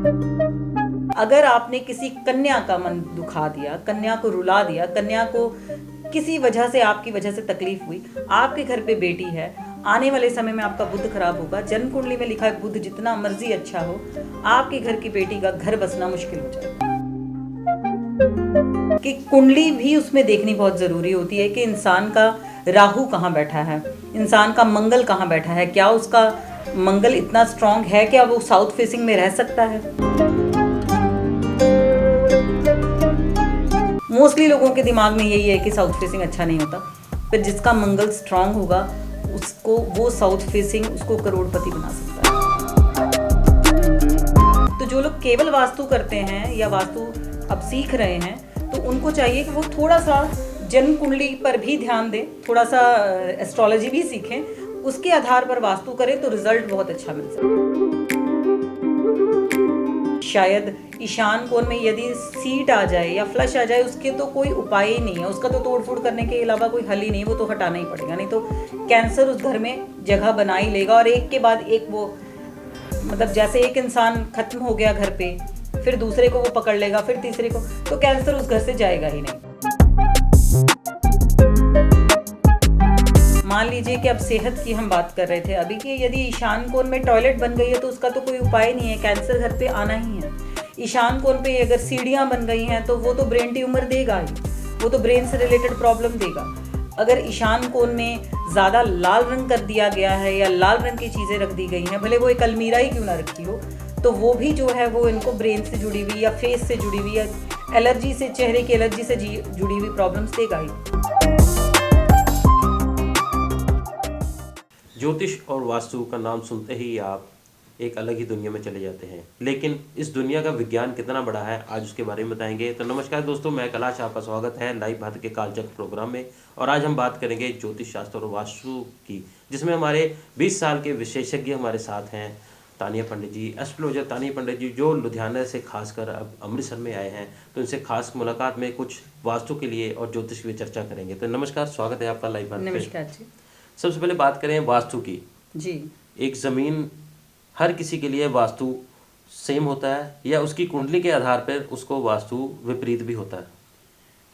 अगर आपने किसी कन्या का मन दुखा दिया, कन्या को रुला दिया, कन्या को किसी वजह से आपकी वजह से तकलीफ हुई, आपके घर पे बेटी है, आने वाले समय में आपका बुध खराब होगा। जन्म कुंडली में लिखा है बुध जितना मर्जी अच्छा हो, आपके घर की बेटी का घर बसना मुश्किल हो जाएगा। कि कुंडली भी उसमें देखनी बहुत जरूरी होती है कि इंसान का राहु कहाँ बैठा है, इंसान का मंगल कहाँ बैठा है, क्या उसका मंगल इतना स्ट्रांग है, क्या वो साउथ फेसिंग में रह सकता है। मोस्टली लोगों के दिमाग में यही है कि साउथ फेसिंग अच्छा नहीं होता, पर जिसका मंगल स्ट्रांग होगा उसको वो साउथ फेसिंग उसको करोड़पति बना सकता है। तो जो लोग केवल वास्तु करते हैं या वास्तु अब सीख रहे हैं, तो उनको चाहिए कि वो थोड़ा सा जन्म कुंडली पर भी ध्यान दें, थोड़ा सा एस्ट्रोलॉजी भी सीखें, उसके आधार पर वास्तु करें तो रिजल्ट बहुत अच्छा मिल सकता है। शायद ईशान कोण में यदि सीट आ जाए या फ्लश आ जाए, उसके तो कोई उपाय ही नहीं है, उसका तो तोड़फोड़ करने के अलावा कोई हल ही नहीं, वो तो हटाना ही पड़ेगा, नहीं तो कैंसर उस घर में जगह बना ही लेगा। और एक के बाद एक वो मतलब जैसे एक इंसान खत्म हो गया घर पे, फिर दूसरे को वो पकड़ लेगा, फिर तीसरे को, तो कैंसर उस घर से जाएगा ही नहीं। मान लीजिए कि अब सेहत की हम बात कर रहे थे अभी कि यदि ईशान कोण में टॉयलेट बन गई है तो उसका तो कोई उपाय नहीं है, कैंसर घर पे आना ही है। ईशान कोण पे अगर सीढ़ियाँ बन गई हैं तो वो तो ब्रेन ट्यूमर देगा ही, वो तो ब्रेन से रिलेटेड प्रॉब्लम देगा। अगर ईशान कोण में ज़्यादा लाल रंग कर दिया गया है या लाल रंग की चीज़ें रख दी गई हैं, भले वो एक अलमीरा ही क्यों ना रखी हो, तो वो भी जो है वो इनको ब्रेन से जुड़ी हुई या फेस से जुड़ी हुई या एलर्जी से, चेहरे की एलर्जी से जुड़ी हुई प्रॉब्लम्स देगा ही। ज्योतिष और वास्तु का नाम सुनते ही आप एक अलग ही दुनिया में चले जाते हैं, लेकिन इस दुनिया का विज्ञान कितना बड़ा है आज उसके बारे में बताएंगे। तो नमस्कार दोस्तों, मैं कैलाश, आपका स्वागत है लाइव भारत के कालचक्र प्रोग्राम में। और आज हम बात करेंगे ज्योतिष शास्त्र और वास्तु की, जिसमें हमारे 20 साल के विशेषज्ञ हमारे साथ हैं तानिया पंडित जी, एस्ट्रोलॉजर तानिया पंडित जी, जो लुधियाना से खासकर अब अमृतसर में आए हैं। तो इनसे खास मुलाकात में कुछ वास्तु के लिए और ज्योतिष की चर्चा करेंगे। तो नमस्कार, स्वागत है आपका लाइव भारत। नमस्कार जी। सबसे पहले बात करें वास्तु की जी। एक ज़मीन हर किसी के लिए वास्तु सेम होता है या उसकी कुंडली के आधार पर उसको वास्तु विपरीत भी होता है?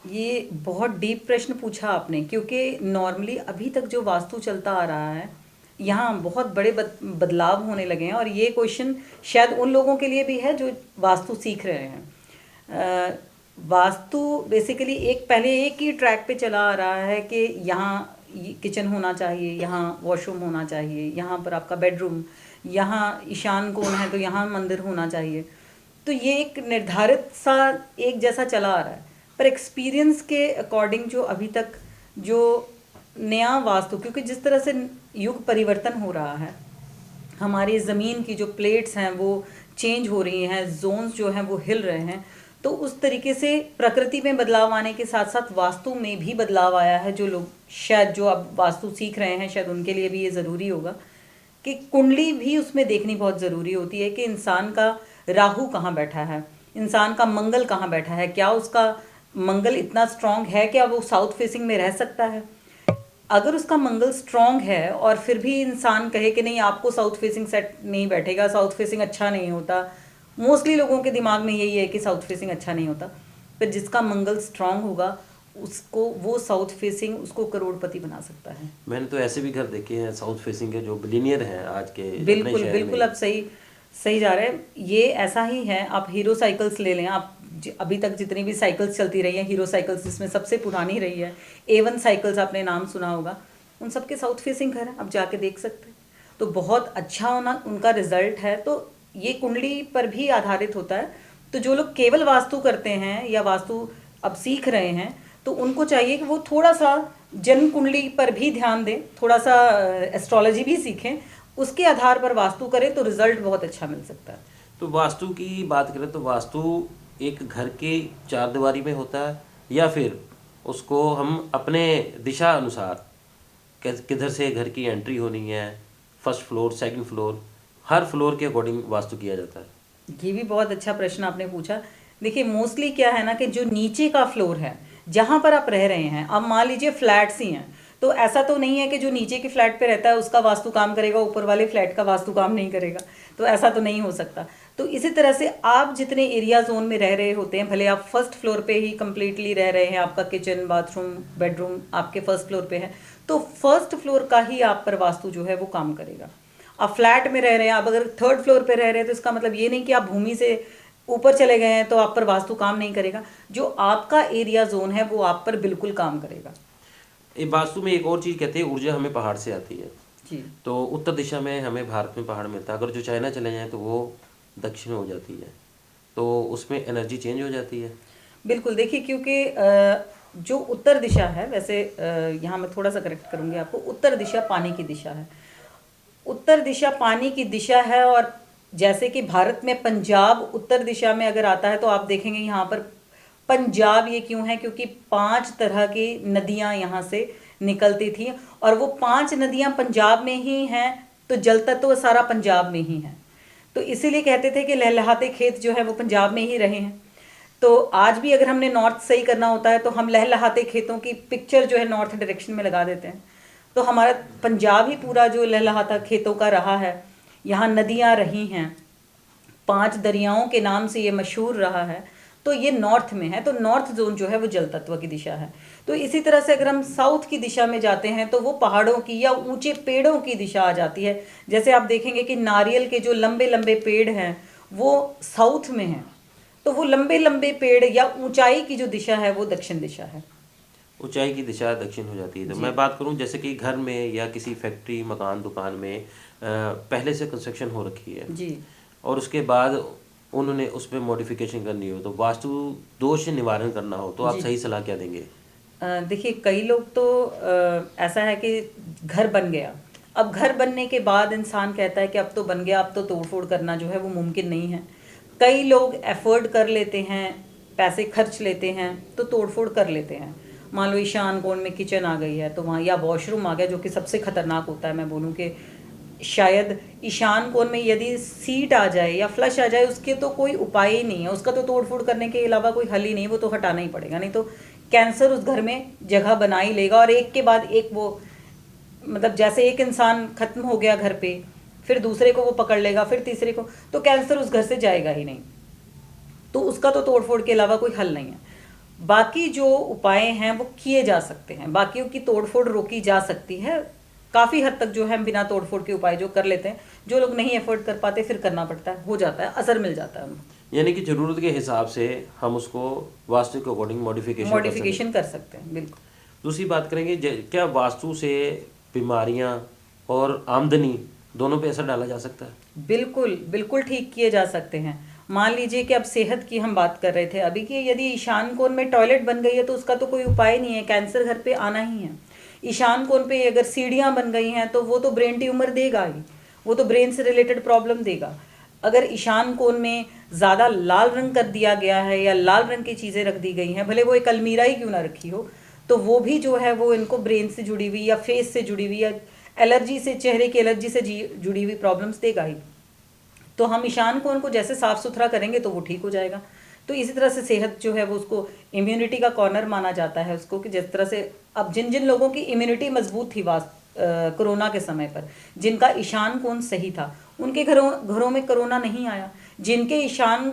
ये बहुत डीप प्रश्न पूछा आपने, क्योंकि नॉर्मली अभी तक जो वास्तु चलता आ रहा है, यहाँ बहुत बड़े बदलाव होने लगे हैं। और ये क्वेश्चन शायद उन लोगों के लिए भी है जो वास्तु सीख रहे हैं। वास्तु बेसिकली पहले एक ही ट्रैक पे चला आ रहा है कि यहाँ किचन होना चाहिए, यहाँ वॉशरूम होना चाहिए, यहाँ पर आपका बेडरूम, यहाँ ईशान कोण है तो यहाँ मंदिर होना चाहिए। तो ये एक निर्धारित सा एक जैसा चला आ रहा है, पर एक्सपीरियंस के अकॉर्डिंग जो अभी तक जो नया वास्तु, क्योंकि जिस तरह से युग परिवर्तन हो रहा है, हमारी ज़मीन की जो प्लेट्स हैं वो चेंज हो रही हैं, जोन्स जो हैं वो हिल रहे हैं, तो उस तरीके से प्रकृति में बदलाव आने के साथ साथ वास्तु में भी बदलाव आया है। जो लोग शायद जो अब वास्तु सीख रहे हैं, शायद उनके लिए भी ये ज़रूरी होगा कि कुंडली भी उसमें देखनी बहुत ज़रूरी होती है कि इंसान का राहु कहाँ बैठा है, इंसान का मंगल कहाँ बैठा है, क्या उसका मंगल इतना स्ट्रांग है, क्या वो साउथ फेसिंग में रह सकता है। अगर उसका मंगल स्ट्रांग है और फिर भी इंसान कहे कि नहीं आपको साउथ फेसिंग सेट नहीं बैठेगा, साउथ फेसिंग अच्छा नहीं होता, मोस्टली लोगों के दिमाग में यही है कि साउथ फेसिंग अच्छा नहीं होता, पर जिसका मंगल स्ट्रांग होगा उसको वो साउथ फेसिंग उसको करोड़पति बना सकता है। मैंने तो ऐसे भी घर देखे हैं साउथ फेसिंग के जो बिलियनियर हैं आज के। बिल्कुल बिल्कुल, आप सही जा रहे हैं। ये ऐसा ही है, आप हीरो साइकिल्स ले लें, आप अभी तक जितनी भी साइकिल्स चलती रही हैं, हीरो साइकिल्स जिसमें सबसे पुरानी रही है A1 साइकिल्स, आपने नाम सुना होगा, उन सबके साउथ फेसिंग घर हैं, आप जाके देख सकते हैं। तो बहुत अच्छा उनका रिजल्ट है। तो ये कुंडली पर भी आधारित होता है। तो जो लोग केवल वास्तु करते हैं या वास्तु अब सीख रहे हैं, तो उनको चाहिए कि वो थोड़ा सा जन्म कुंडली पर भी ध्यान दें, थोड़ा सा एस्ट्रोलॉजी भी सीखें, उसके आधार पर वास्तु करें तो रिजल्ट बहुत अच्छा मिल सकता है। तो वास्तु की बात करें तो वास्तु एक घर के चार दीवारी में होता है या फिर उसको हम अपने दिशा अनुसार किधर से घर की एंट्री होनी है, फर्स्ट फ्लोर, सेकंड फ्लोर, हर फ्लोर के अकॉर्डिंग वास्तु किया जाता है? ये भी बहुत अच्छा प्रश्न आपने पूछा। देखिए मोस्टली क्या है ना कि जो नीचे का फ्लोर है जहाँ पर आप रह रहे हैं, अब मान लीजिए फ्लैट्स ही हैं, तो ऐसा तो नहीं है कि जो नीचे के फ्लैट पे रहता है उसका वास्तु काम करेगा, ऊपर वाले फ्लैट का वास्तु काम नहीं करेगा, तो ऐसा तो नहीं हो सकता। तो इसी तरह से आप जितने एरिया जोन में रह रहे होते हैं, भले आप फर्स्ट फ्लोर पे ही कंप्लीटली रह रहे हैं, आपका किचन बाथरूम बेडरूम आपके फर्स्ट फ्लोर पे है, तो फर्स्ट फ्लोर का ही आप पर वास्तु जो है वो काम करेगा। आप फ्लैट में रह रहे हैं, आप अगर थर्ड फ्लोर पे रह रहे हैं तो इसका मतलब ये नहीं कि आप भूमि से ऊपर चले गए हैं तो आप पर वास्तु काम नहीं करेगा। जो आपका एरिया जोन है वो आप पर बिल्कुल काम करेगा। ये वास्तु में एक और चीज़ कहते हैं, ऊर्जा हमें पहाड़ से आती है। जी तो उत्तर दिशा में हमें भारत में पहाड़ मिलता है, अगर जो चाइना चले जाएँ तो वो दक्षिण हो जाती है, तो उसमें एनर्जी चेंज हो जाती है। बिल्कुल, देखिए क्योंकि जो उत्तर दिशा है, वैसे यहाँ मैं थोड़ा सा करेक्ट करूँगी आपको, उत्तर दिशा पानी की दिशा है। उत्तर दिशा पानी की दिशा है, और जैसे कि भारत में पंजाब उत्तर दिशा में अगर आता है तो आप देखेंगे यहाँ पर पंजाब ये क्यों है, क्योंकि 5 तरह की नदियाँ यहाँ से निकलती थी, और वो 5 नदियाँ पंजाब में ही हैं, तो जल तत्व सारा पंजाब में ही है। तो इसीलिए कहते थे कि लहलहाते खेत जो है वो पंजाब में ही रहे हैं। तो आज भी अगर हमने नॉर्थ सही करना होता है तो हम लहलहाते खेतों की पिक्चर जो है नॉर्थ डायरेक्शन में लगा देते हैं। तो हमारा पंजाब ही पूरा जो लहलहाता खेतों का रहा है, यहाँ नदियाँ रही हैं, 5 दरियाओं के नाम से ये मशहूर रहा है, तो ये नॉर्थ में है। तो नॉर्थ जोन जो है वो जल तत्व की दिशा है। तो इसी तरह से अगर हम साउथ की दिशा में जाते हैं तो वो पहाड़ों की या ऊंचे पेड़ों की दिशा आ जाती है। जैसे आप देखेंगे कि नारियल के जो लंबे लंबे पेड़ हैं वो साउथ में हैं, तो वो लंबे लंबे पेड़ या ऊंचाई की जो दिशा है वो दक्षिण दिशा है। ऊंचाई की दिशा दक्षिण हो जाती है। तो जी मैं बात करूं जैसे कि घर में या किसी फैक्ट्री मकान दुकान में पहले से कंस्ट्रक्शन हो रखी है, जी और उसके बाद उन्होंने उस पर मॉडिफिकेशन करनी हो, तो वास्तु दोष निवारण करना हो, तो आप जी सही सलाह क्या देंगे? देखिए कई लोग तो ऐसा है कि घर बन गया, अब घर बनने के बाद इंसान कहता है कि अब तो बन गया, अब तो तोड़फोड़ करना जो है वो मुमकिन नहीं है। कई लोग एफर्ट कर लेते हैं, पैसे खर्च लेते हैं तो तोड़फोड़ कर लेते हैं। मान लो ईशान कोण में किचन आ गई है तो वहाँ, या वॉशरूम आ गया जो कि सबसे खतरनाक होता है, मैं बोलूँ कि शायद ईशान कोण में यदि सीट आ जाए या फ्लश आ जाए उसके तो कोई उपाय ही नहीं है, उसका तो तोड़फोड़ करने के अलावा कोई हल ही नहीं, वो तो हटाना ही पड़ेगा, नहीं तो कैंसर उस घर में जगह बना ही लेगा। और एक के बाद एक वो, मतलब जैसे एक इंसान खत्म हो गया घर पे, फिर दूसरे को वो पकड़ लेगा, फिर तीसरे को, तो कैंसर उस घर से जाएगा ही नहीं। तो उसका तो तोड़फोड़ के अलावा कोई हल नहीं है। बाकी जो उपाय हैं वो किए जा सकते हैं, बाकियों की तोड़फोड़ रोकी जा सकती है काफ़ी हद तक। जो है बिना तोड़फोड़ के उपाय जो कर लेते हैं, जो लोग नहीं एफोर्ड कर पाते फिर करना पड़ता है, हो जाता है, असर मिल जाता है उनको। यानी कि ज़रूरत के हिसाब से हम उसको वास्तु के अकॉर्डिंग मॉडिफिकेशन कर सकते हैं, बिल्कुल। दूसरी बात करेंगे, क्या वास्तु से बीमारियां और आमदनी दोनों पे असर डाला जा सकता है? बिल्कुल बिल्कुल ठीक किए जा सकते हैं। मान लीजिए कि अब सेहत की हम बात कर रहे थे अभी, कि यदि ईशान कोण में टॉयलेट बन गई है तो उसका तो कोई उपाय नहीं है, कैंसर घर पे आना ही है। ईशान कोण पे अगर सीढ़ियाँ बन गई हैं तो वो तो ब्रेन ट्यूमर देगा ही, वो तो ब्रेन से रिलेटेड प्रॉब्लम देगा। अगर ईशान कोण में ज़्यादा लाल रंग कर दिया गया है या लाल रंग की चीज़ें रख दी गई हैं, भले वो एक अलमीरा ही क्यों ना रखी हो, तो वो भी जो है वो इनको ब्रेन से जुड़ी हुई या फेस से जुड़ी हुई या एलर्जी से, चेहरे की एलर्जी से जुड़ी हुई प्रॉब्लम्स देगा ही। तो हम ईशान कोण को जैसे साफ सुथरा करेंगे तो वो ठीक हो जाएगा। तो इसी तरह से सेहत जो है वो, उसको इम्यूनिटी का कॉर्नर माना जाता है उसको, कि जिस तरह से अब जिन जिन लोगों की इम्यूनिटी मजबूत थी कोरोना के समय पर, जिनका ईशान कोण सही था, उनके घरों में कोरोना नहीं आया। जिनके ईशान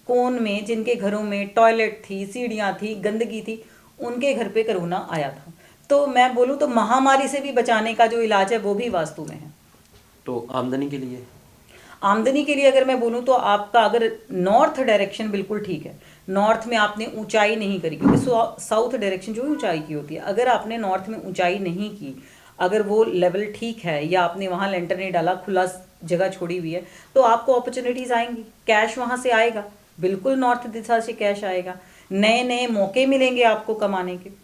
कोण में, जिनके घरों में टॉयलेट थी, सीढ़ियाँ थी, गंदगी थी, उनके घर पे कोरोना आया था। तो मैं बोलूँ तो महामारी से भी बचाने का जो इलाज है वो भी वास्तु में है। तो आमदनी के लिए? आमदनी के लिए अगर मैं बोलूँ तो आपका अगर नॉर्थ डायरेक्शन बिल्कुल ठीक है, नॉर्थ में आपने ऊंचाई नहीं करी, क्योंकि साउथ डायरेक्शन जो ऊंचाई की होती है, अगर आपने नॉर्थ में ऊंचाई नहीं की, अगर वो लेवल ठीक है या आपने वहाँ लेंटर नहीं डाला, खुला जगह छोड़ी हुई है, तो आपको अपॉर्चुनिटीज़ आएंगी, कैश वहाँ से आएगा, बिल्कुल नॉर्थ दिशा से कैश आएगा, नए नए मौके मिलेंगे आपको कमाने के।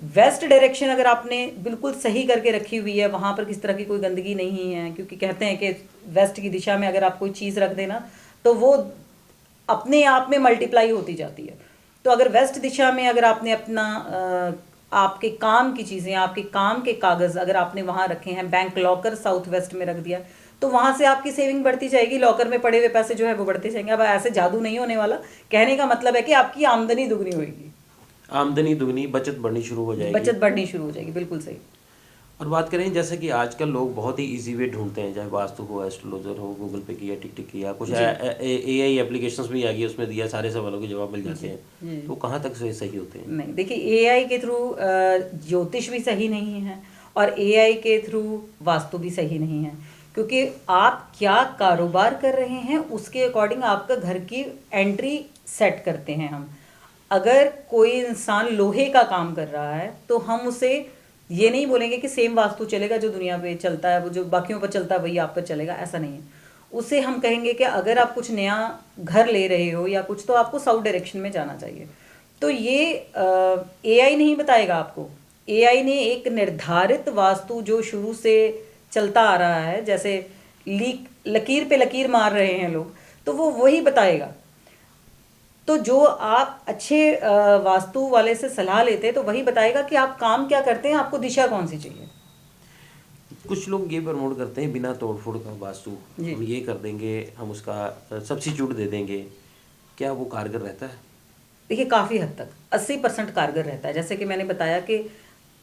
वेस्ट डायरेक्शन अगर आपने बिल्कुल सही करके रखी हुई है, वहाँ पर किस तरह की कोई गंदगी नहीं है, क्योंकि कहते हैं कि वेस्ट की दिशा में अगर आप कोई चीज़ रख देना तो वो अपने आप में मल्टीप्लाई होती जाती है। तो अगर वेस्ट दिशा में अगर आपने अपना आपके काम की चीज़ें, आपके काम के कागज़ अगर आपने वहाँ रखे हैं, बैंक लॉकर साउथ वेस्ट में रख दिया, तो वहाँ से आपकी सेविंग बढ़ती जाएगी, लॉकर में पड़े हुए पैसे जो है वो बढ़ते जाएंगे। अब ऐसे जादू नहीं होने वाला, कहने का मतलब है कि आपकी आमदनी दुगनी होगी, आमदनी दुगनी, बचत बढ़नी शुरू हो जाएगी। बचत बढ़नी शुरू हो जाएगी, बिल्कुल सही। और बात करें जैसे कि आजकल लोग बहुत ही इजी वे ढूंढते हैं, चाहे वास्तु हो, एस्ट्रोलॉजर हो, गूगल पे किया, टिक टिक किया, कुछ जी एआई एप्लीकेशंस भी आ गई, उसमें दिया, सारे सवालों के जवाब मिल जाते जी हैं। जी। तो कहाँ तक सही होते हैं? नहीं देखिए, एआई के थ्रू ज्योतिष भी सही नहीं है और एआई के थ्रू वास्तु भी सही नहीं है, क्योंकि आप क्या कारोबार कर रहे हैं उसके अकॉर्डिंग आपका घर की एंट्री सेट करते हैं हम। अगर कोई इंसान लोहे का काम कर रहा है तो हम उसे ये नहीं बोलेंगे कि सेम वास्तु चलेगा जो दुनिया पे चलता है, वो जो बाकियों पर चलता है वही आप पर चलेगा, ऐसा नहीं है। उसे हम कहेंगे कि अगर आप कुछ नया घर ले रहे हो या कुछ, तो आपको साउथ डायरेक्शन में जाना चाहिए। तो ये एआई नहीं बताएगा आपको। एआई ने एक निर्धारित वास्तु जो शुरू से चलता आ रहा है, जैसे लीक लकीर पे लकीर मार रहे हैं लोग, तो वो वही बताएगा। तो जो आप अच्छे वास्तु वाले से सलाह लेते हैं तो वही बताएगा कि आप काम क्या करते हैं, आपको दिशा कौन सी चाहिए। कुछ लोग ये प्रमोट करते हैं बिना तोड़ फोड़ का वास्तु, जी हम ये कर देंगे, हम उसका सब्स्टिट्यूट दे देंगे। क्या वो कारगर रहता है? देखिए, काफ़ी हद तक 80% कारगर रहता है। जैसे कि मैंने बताया कि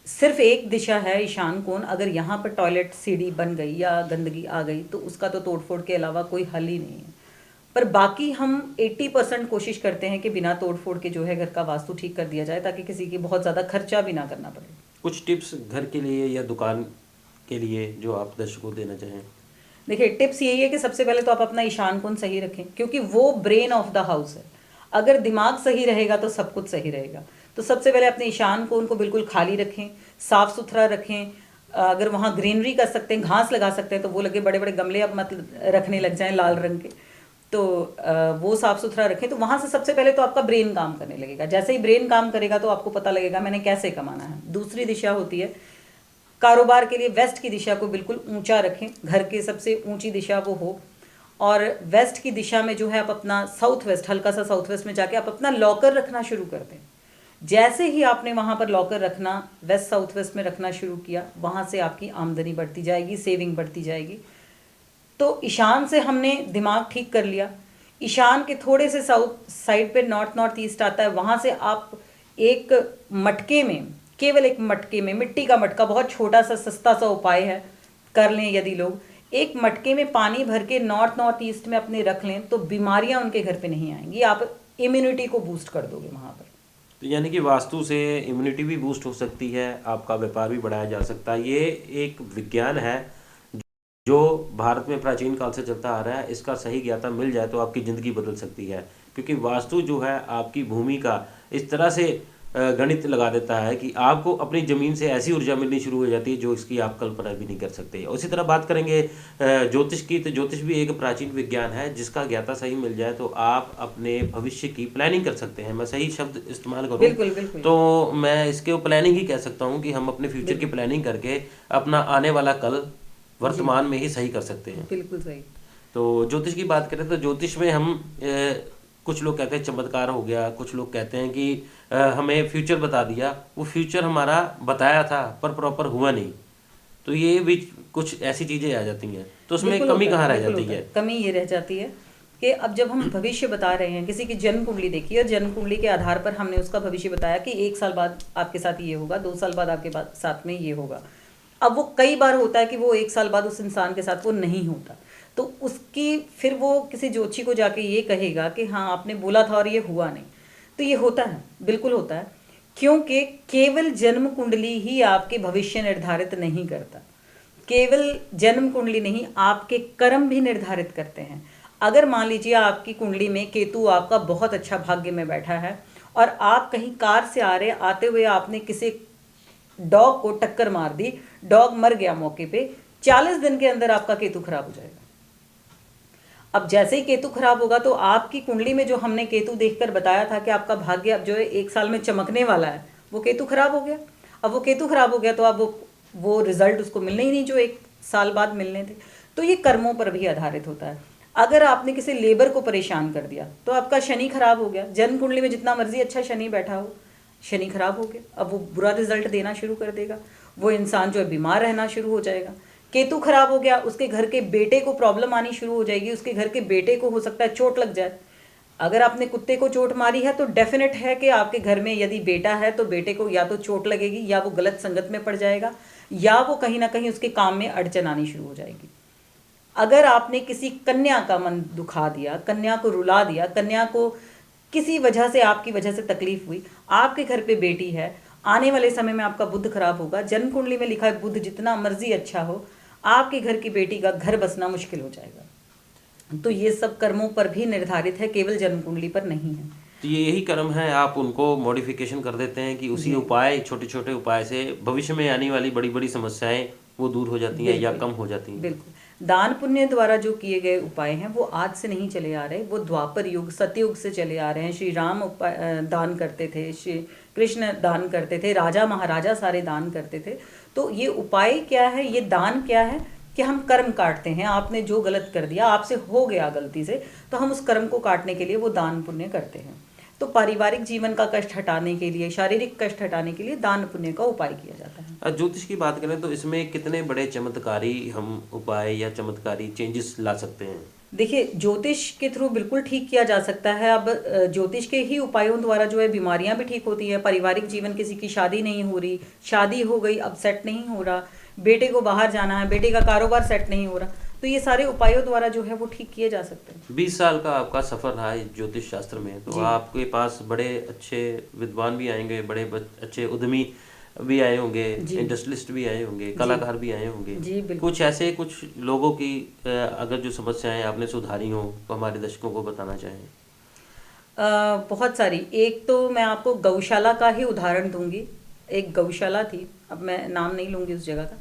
सिर्फ एक दिशा है ईशान कोण, अगर यहाँ पर टॉयलेट सीढ़ी बन गई या गंदगी आ गई तो उसका तो तोड़फोड़ के अलावा कोई हल ही नहीं है। पर बाकी हम 80% कोशिश करते हैं कि बिना तोड़फोड़ के जो है घर का वास्तु ठीक कर दिया जाए, ताकि किसी की बहुत ज़्यादा खर्चा भी ना करना पड़े। कुछ टिप्स घर के लिए या दुकान के लिए जो आप दर्शकों को देना चाहें? देखिए, टिप्स यही है कि सबसे पहले तो आप अपना ईशान कोण सही रखें, क्योंकि वो ब्रेन ऑफ द हाउस है। अगर दिमाग सही रहेगा तो सब कुछ सही रहेगा। तो सबसे पहले अपने ईशान कोण को बिल्कुल खाली रखें, साफ सुथरा रखें। अगर वहाँ ग्रीनरी कर सकते हैं, घास लगा सकते हैं तो वो लगे, बड़े बड़े गमले अब मत रखने लग जाएं लाल रंग के। तो वो साफ सुथरा रखें, तो वहाँ से सबसे पहले तो आपका ब्रेन काम करने लगेगा। जैसे ही ब्रेन काम करेगा तो आपको पता लगेगा मैंने कैसे कमाना है। दूसरी दिशा होती है कारोबार के लिए, वेस्ट की दिशा को बिल्कुल ऊंचा रखें, घर की सबसे ऊंची दिशा वो हो। और वेस्ट की दिशा में जो है आप अपना साउथ वेस्ट, हल्का सा साउथ वेस्ट में जाके आप अपना लॉकर रखना शुरू कर दें। जैसे ही आपने वहाँ पर लॉकर रखना, वेस्ट साउथ वेस्ट में रखना शुरू किया, वहाँ से आपकी आमदनी बढ़ती जाएगी, सेविंग बढ़ती जाएगी। तो ईशान से हमने दिमाग ठीक कर लिया। ईशान के थोड़े से साउथ साइड पे नॉर्थ नॉर्थ ईस्ट आता है, वहाँ से आप एक मटके में, केवल एक मटके में, मिट्टी का मटका, बहुत छोटा सा सस्ता सा उपाय है, कर लें यदि लोग, एक मटके में पानी भर के नॉर्थ नॉर्थ ईस्ट में अपने रख लें तो बीमारियां उनके घर पे नहीं आएंगी। आप इम्यूनिटी को बूस्ट कर दोगे वहाँ पर। तो यानी कि वास्तु से इम्यूनिटी भी बूस्ट हो सकती है, आपका व्यापार भी बढ़ाया जा सकता है। ये एक विज्ञान है जो भारत में प्राचीन काल से चलता आ रहा है। इसका सही ज्ञाता मिल जाए तो आपकी ज़िंदगी बदल सकती है, क्योंकि वास्तु जो है आपकी भूमि का इस तरह से गणित लगा देता है कि आपको अपनी ज़मीन से ऐसी ऊर्जा मिलनी शुरू हो जाती है जो इसकी आप कल्पना भी नहीं कर सकते। उसी तरह बात करेंगे ज्योतिष की, तो ज्योतिष भी एक प्राचीन विज्ञान है जिसका ज्ञाता सही मिल जाए तो आप अपने भविष्य की प्लानिंग कर सकते हैं। मैं सही शब्द इस्तेमाल करूँ बिल्कुल बिल्कुल तो मैं इसके प्लानिंग ही कह सकता हूँ कि हम अपने फ्यूचर की प्लानिंग करके अपना आने वाला कल वर्तमान में ही सही कर सकते हैं। बिल्कुल सही। तो ज्योतिष की बात करें तो ज्योतिष में हम कुछ लोग कहते हैं चमत्कार हो गया, कुछ लोग कहते हैं कि हमें फ्यूचर बता दिया। वो फ्यूचर हमारा बताया था पर प्रॉपर हुआ नहीं, तो ये भी कुछ ऐसी चीज़ें आ जाती हैं। तो उसमें बिल्कुल कमी होता कहाँ रह बिल्कुल जाती होता है? कमी ये रह जाती है कि अब जब हम भविष्य बता रहे हैं, किसी की जन्म कुंडली देखी और जन्म कुंडली के आधार पर हमने उसका भविष्य बताया कि 1 साल बाद आपके साथ ये होगा, 2 साल बाद आपके साथ में ये होगा। अब वो कई बार होता है कि वो 1 साल बाद उस इंसान के साथ वो नहीं होता, तो उसकी फिर वो किसी ज्योतिषी को जाके ये कहेगा कि हाँ आपने बोला था और ये हुआ नहीं। तो ये होता है, बिल्कुल होता है, क्योंकि केवल जन्म कुंडली ही आपके भविष्य निर्धारित नहीं करता। केवल जन्म कुंडली नहीं, आपके कर्म भी निर्धारित करते हैं। अगर मान लीजिए आपकी कुंडली में केतु आपका बहुत अच्छा भाग्य में बैठा है और आप कहीं कार से आ रहे, आते हुए आपने किसी डॉग को टक्कर मार दी, डॉग मर गया मौके पे, 40 दिन के अंदर आपका केतु खराब हो जाएगा। अब जैसे ही केतु खराब होगा तो आपकी कुंडली में जो हमने केतु देखकर बताया था कि आपका भाग्य अब जो है 1 साल में चमकने वाला है, वो केतु खराब हो गया। अब वो केतु खराब हो गया तो अब वो रिजल्ट उसको मिलने ही नहीं जो 1 साल बाद मिलने थे। तो ये कर्मों पर भी आधारित होता है। अगर आपने किसी लेबर को परेशान कर दिया तो आपका शनि खराब हो गया। जन्म कुंडली में जितना मर्जी अच्छा शनि बैठा हो, शनि खराब हो गया, अब वो बुरा रिजल्ट देना शुरू कर देगा। वो इंसान जो है बीमार रहना शुरू हो जाएगा। केतु खराब हो गया, उसके घर के बेटे को प्रॉब्लम आनी शुरू हो जाएगी, उसके घर के बेटे को हो सकता है चोट लग जाए। अगर आपने कुत्ते को चोट मारी है तो डेफिनेट है कि आपके घर में यदि बेटा है तो बेटे को या तो चोट लगेगी या वो गलत संगत में पड़ जाएगा या वो कहीं ना कहीं उसके काम में अड़चन आनी शुरू हो जाएगी। अगर आपने किसी कन्या का मन दुखा दिया, कन्या को रुला दिया, कन्या को किसी वजह से, आपकी वजह से तकलीफ हुई, आपके घर पे बेटी है, आने वाले समय में आपका बुध खराब होगा। जन्म कुंडली में लिखा है बुध जितना मर्जी अच्छा हो, आपके घर की बेटी का घर बसना मुश्किल हो जाएगा। तो ये सब कर्मों पर भी निर्धारित है, केवल जन्म कुंडली पर नहीं है। तो ये यही कर्म है, आप उनको मॉडिफिकेशन कर देते हैं कि उसी उपाय, छोटे छोटे उपाय से भविष्य में आने वाली बड़ी बड़ी समस्याएं वो दूर हो जाती हैं या कम हो जाती हैं। बिल्कुल। दान पुण्य द्वारा जो किए गए उपाय हैं वो आज से नहीं चले आ रहे, वो द्वापर युग, सतयुग से चले आ रहे हैं। श्री राम दान करते थे, श्री कृष्ण दान करते थे, राजा महाराजा सारे दान करते थे। तो ये उपाय क्या है, ये दान क्या है कि हम कर्म काटते हैं। आपने जो गलत कर दिया, आपसे हो गया गलती से, तो हम उस कर्म को काटने के लिए वो दान पुण्य करते हैं। तो पारिवारिक जीवन का कष्ट हटाने के लिए, शारीरिक कष्ट हटाने के लिए दान पुण्य का उपाय किया जाता है। ज्योतिष की बात करें तो इसमें कितने बड़े चमत्कारी हम उपाय या चमत्कारी चेंजेस ला सकते हैं? देखिए, ज्योतिष के थ्रू बिल्कुल ठीक किया जा सकता है। अब ज्योतिष के ही उपायों द्वारा जो है बीमारियां भी ठीक होती है। पारिवारिक जीवन, किसी की शादी नहीं हो रही, शादी हो गई अब सेट नहीं हो रहा, बेटे को बाहर जाना है, बेटे का कारोबार सेट नहीं हो रहा, तो ये सारे उपायों द्वारा जो है वो ठीक किए जा सकते हैं। 20 साल का आपका सफर रहा है ज्योतिष शास्त्र में, तो आपके पास बड़े अच्छे विद्वान भी आएंगे, बड़े अच्छे उद्यमी भी आए होंगे, इंडस्ट्रियलिस्ट भी आए होंगे, कलाकार भी आए होंगे। जी बिल्कुल। कुछ ऐसे कुछ लोगों की अगर जो समस्याएं आपने सुधारी हो तो हमारे दर्शकों को बताना चाहें। बहुत सारी। एक तो मैं आपको गौशाला का ही उदाहरण दूंगी। एक गौशाला थी, अब मैं नाम नहीं लूंगी उस जगह का।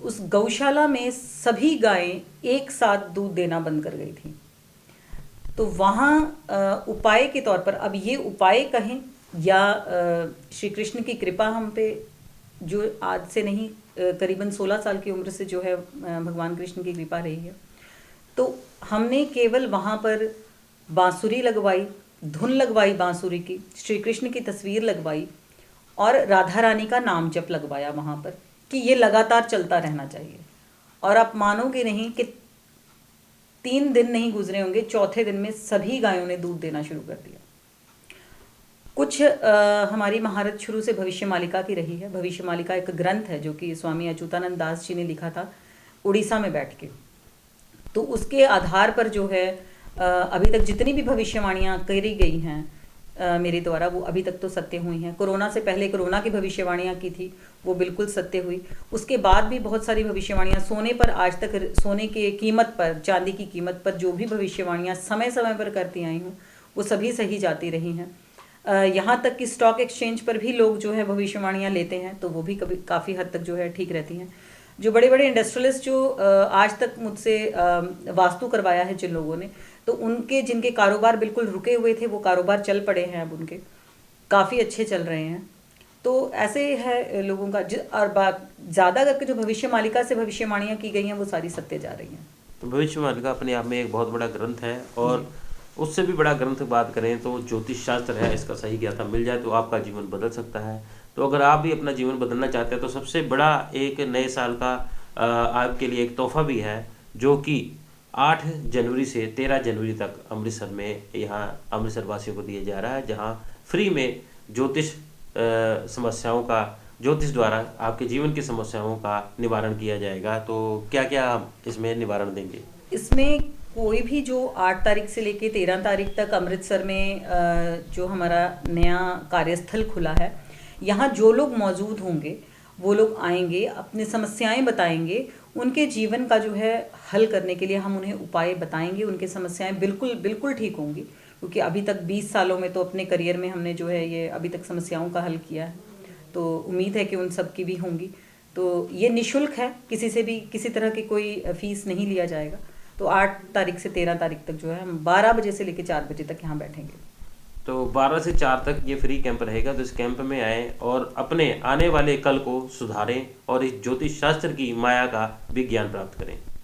उस गौशाला में सभी गायें एक साथ दूध देना बंद कर गई थी। तो वहाँ उपाय के तौर पर, अब ये उपाय कहें या श्री कृष्ण की कृपा हम पे, जो आज से नहीं करीबन 16 साल की उम्र से जो है भगवान कृष्ण की कृपा रही है। तो हमने केवल वहाँ पर बांसुरी लगवाई, धुन लगवाई बांसुरी की, श्री कृष्ण की तस्वीर लगवाई और राधा रानी का नाम जप लगवाया वहाँ पर कि ये लगातार चलता रहना चाहिए। और आप मानोगे नहीं कि 3 दिन नहीं गुजरे होंगे, चौथे दिन में सभी गायों ने दूध देना शुरू कर दिया। कुछ हमारी महारत शुरू से भविष्य मालिका की रही है। भविष्य मालिका एक ग्रंथ है जो कि स्वामी अच्युतानंद दास जी ने लिखा था उड़ीसा में बैठ के। तो उसके आधार पर जो है अभी तक जितनी भी भविष्यवाणियाँ करी गई हैं मेरे द्वारा, वो अभी तक तो सत्य हुई हैं। कोरोना से पहले कोरोना की भविष्यवाणियाँ की थी, वो बिल्कुल सत्य हुई। उसके बाद भी बहुत सारी भविष्यवाणियाँ, सोने पर आज तक, सोने की कीमत पर, चांदी की कीमत पर जो भी भविष्यवाणियाँ समय समय पर करती आई हूँ वो सभी सही जाती रही हैं। यहाँ तक कि स्टॉक एक्सचेंज पर भी लोग जो है भविष्यवाणियाँ लेते हैं, तो वो भी कभी काफ़ी हद तक जो है ठीक रहती हैं। जो बड़े बड़े इंडस्ट्रियलिस्ट जो आज तक मुझसे वास्तु करवाया है जिन लोगों ने, तो उनके जिनके कारोबार बिल्कुल रुके हुए थे वो कारोबार चल पड़े हैं, अब उनके काफ़ी अच्छे चल रहे हैं। तो ऐसे है लोगों का। और बात ज़्यादा करके जो भविष्य मालिका से भविष्यवाणियाँ की गई हैं वो सारी सत्य जा रही हैं। तो भविष्य मालिका अपने आप में एक बहुत बड़ा ग्रंथ है, और उससे भी बड़ा ग्रंथ बात करें तो ज्योतिष शास्त्र है। इसका सही ज्ञाता मिल जाए तो आपका जीवन बदल सकता है। तो अगर आप भी अपना जीवन बदलना चाहते हैं तो सबसे बड़ा एक नए साल का आपके लिए एक तोहफा भी है, जो कि 8 जनवरी से 13 जनवरी तक अमृतसर में, यहाँ अमृतसर वासियों को दिया जा रहा है, जहाँ फ्री में ज्योतिष समस्याओं का, ज्योतिष द्वारा आपके जीवन की समस्याओं का निवारण किया जाएगा। तो क्या क्या इसमें निवारण देंगे? इसमें कोई भी जो 8 तारीख से लेके 13 तारीख तक अमृतसर में जो हमारा नया कार्यस्थल खुला है, यहाँ जो लोग मौजूद होंगे वो लोग आएंगे, अपनी समस्याएं बताएंगे, उनके जीवन का जो है हल करने के लिए हम उन्हें उपाय बताएंगे। उनकी समस्याएं बिल्कुल बिल्कुल ठीक होंगी, क्योंकि अभी तक 20 सालों में तो अपने करियर में हमने जो है ये अभी तक समस्याओं का हल किया है, तो उम्मीद है कि उन सब की भी होंगी। तो ये निःशुल्क है, किसी से भी किसी तरह की कोई फीस नहीं लिया जाएगा। तो 8 तारीख से 13 तारीख तक जो है हम 12 बजे से लेकर 4 बजे तक यहाँ बैठेंगे। तो 12 से 4 तक ये फ्री कैंप रहेगा। तो इस कैंप में आएँ और अपने आने वाले कल को सुधारें और इस ज्योतिष शास्त्र की माया का भी ज्ञान प्राप्त करें।